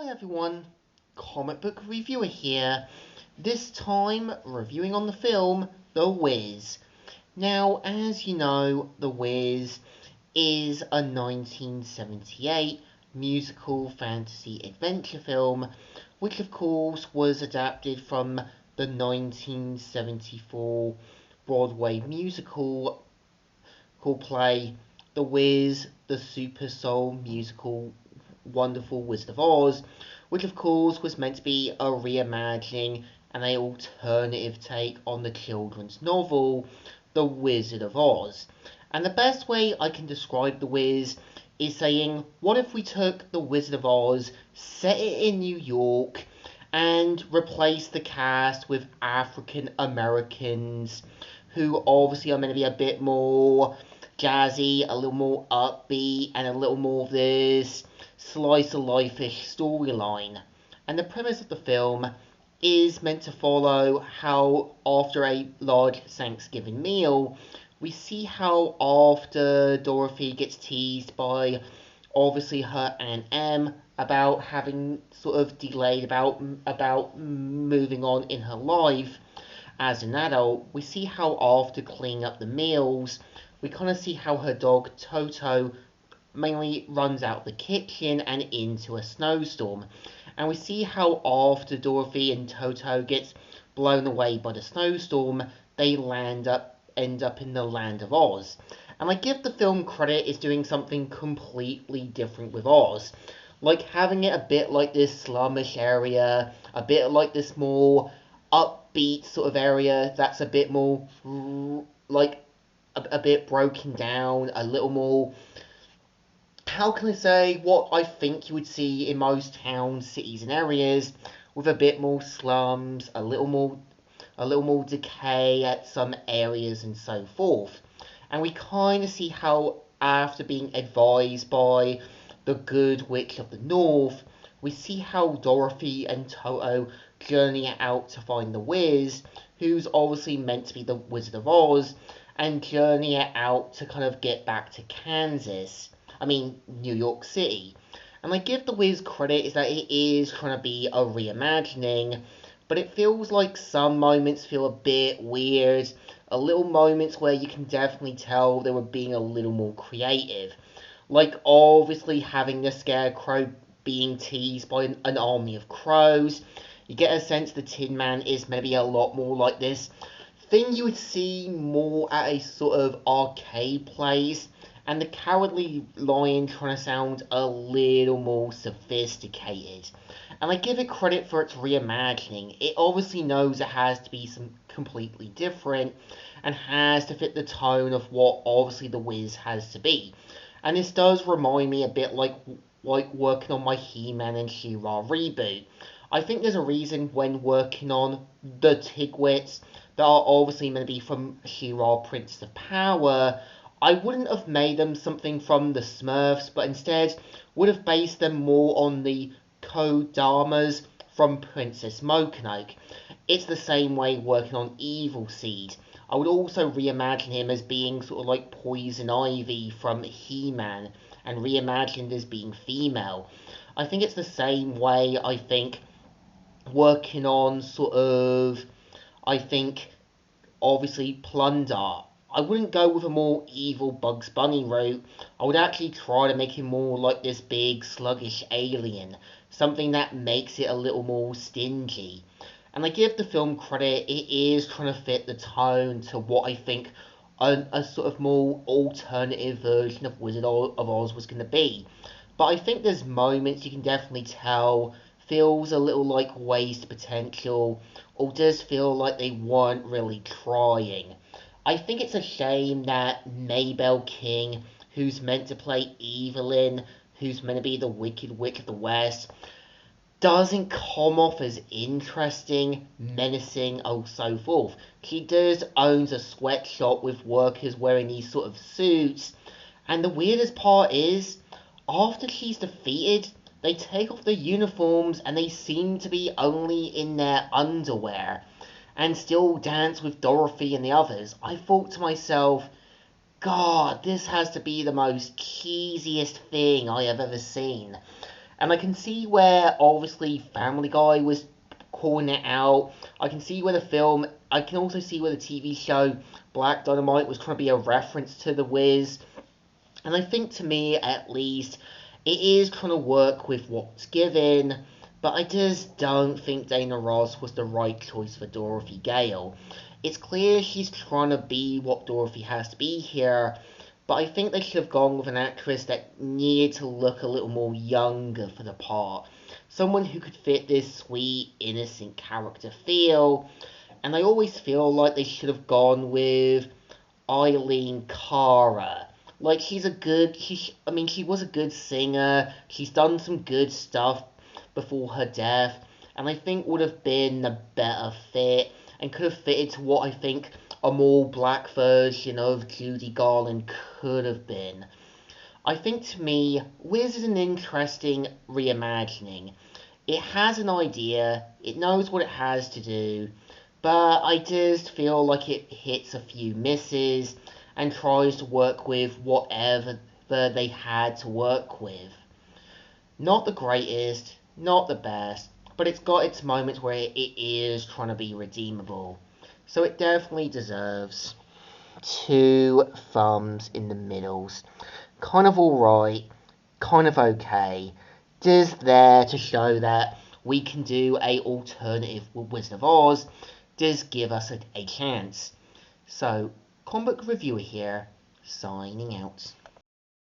Hi everyone, comic book reviewer here. This time reviewing on the film The Wiz. Now, as you know, The Wiz is a 1978 musical fantasy adventure film, which of course was adapted from the 1974 Broadway musical called play The Wiz, the Super Soul Musical Wonderful Wizard of Oz, which of course was meant to be a reimagining and an alternative take on the children's novel The Wizard of Oz. And the best way I can describe The Wiz is saying, what if we took The Wizard of Oz, set it in New York, and replaced the cast with African Americans who obviously are meant to be a bit more jazzy, a little more upbeat, and a little more of this slice of life-ish storyline. And the premise of the film is meant to follow how, after a large Thanksgiving meal, we see how after Dorothy gets teased by obviously her Aunt Em about having sort of delayed about moving on in her life as an adult, we see how after cleaning up the meals, we kind of see how her dog Toto mainly runs out the kitchen and into a snowstorm. And we see how after Dorothy and Toto gets blown away by the snowstorm, they end up in the land of Oz. And I give the film credit is doing something completely different with Oz. Like having it a bit like this slumish area, a bit like this more upbeat sort of area that's a bit more like a bit broken down, a little more, how can I say, what I think you would see in most towns, cities, and areas, with a bit more slums, a little more decay at some areas, and so forth. And we kind of see how, after being advised by the Good Witch of the North, we see how Dorothy and Toto journey out to find the Wiz, who's obviously meant to be the Wizard of Oz, and journey out to kind of get back to Kansas. I mean, New York City. And I give The Wiz credit is that it is trying to be a reimagining, but it feels like some moments feel a bit weird, a little moments where you can definitely tell they were being a little more creative. Like, obviously, having the Scarecrow being teased by an army of crows. You get a sense the Tin Man is maybe a lot more like this thing you would see more at a sort of arcade place, and the Cowardly Lion trying to sound a little more sophisticated. And I give it credit for its reimagining. It obviously knows it has to be some completely different and has to fit the tone of what obviously the Wiz has to be. And this does remind me a bit like working on my He-Man and She-Ra reboot. I think there's a reason when working on the Tigwits that are obviously meant to be from She-Ra Princess of Power, I wouldn't have made them something from the Smurfs, but instead would have based them more on the Kodamas from Princess Mononoke. It's the same way working on Evil Seed. I would also reimagine him as being sort of like Poison Ivy from He-Man, and reimagined as being female. I think it's the same way, I think, working on sort of, I think, obviously Plunder. I wouldn't go with a more evil Bugs Bunny route. I would actually try to make him more like this big, sluggish alien. Something that makes it a little more stingy. And I give the film credit, it is trying to fit the tone to what I think a sort of more alternative version of Wizard of Oz was going to be. But I think there's moments you can definitely tell feels a little like waste potential, or does feel like they weren't really trying. I think it's a shame that Maybelle King, who's meant to play Evelyn, who's meant to be the Wicked Witch of the West, doesn't come off as interesting, menacing, or so forth. She does owns a sweatshop with workers wearing these sort of suits, and the weirdest part is, after she's defeated, they take off their uniforms and they seem to be only in their underwear and still dance with Dorothy and the others. I thought to myself, God, this has to be the most cheesiest thing I have ever seen. And I can see where obviously Family Guy was calling it out. I can see where I can also see where the TV show Black Dynamite was trying to be a reference to The Wiz. And I think, to me at least, it is trying to work with what's given, but I just don't think Dana Ross was the right choice for Dorothy Gale. It's clear she's trying to be what Dorothy has to be here, but I think they should have gone with an actress that needed to look a little more younger for the part. Someone who could fit this sweet, innocent character feel. And I always feel like they should have gone with Eileen Cara. Like, she was a good singer. She's done some good stuff before her death, and I think would have been a better fit and could have fitted to what I think a more black version of Judy Garland could have been. I think, to me, Wiz is an interesting reimagining. It has an idea, it knows what it has to do, but I just feel like it hits a few misses and tries to work with whatever they had to work with. Not the greatest, not the best, but it's got its moments where it is trying to be redeemable. So it definitely deserves two thumbs in the middles. Kind of alright, kind of okay. Just there to show that we can do a alternative Wizard of Oz. Does give us a chance. So, comic book reviewer here, signing out.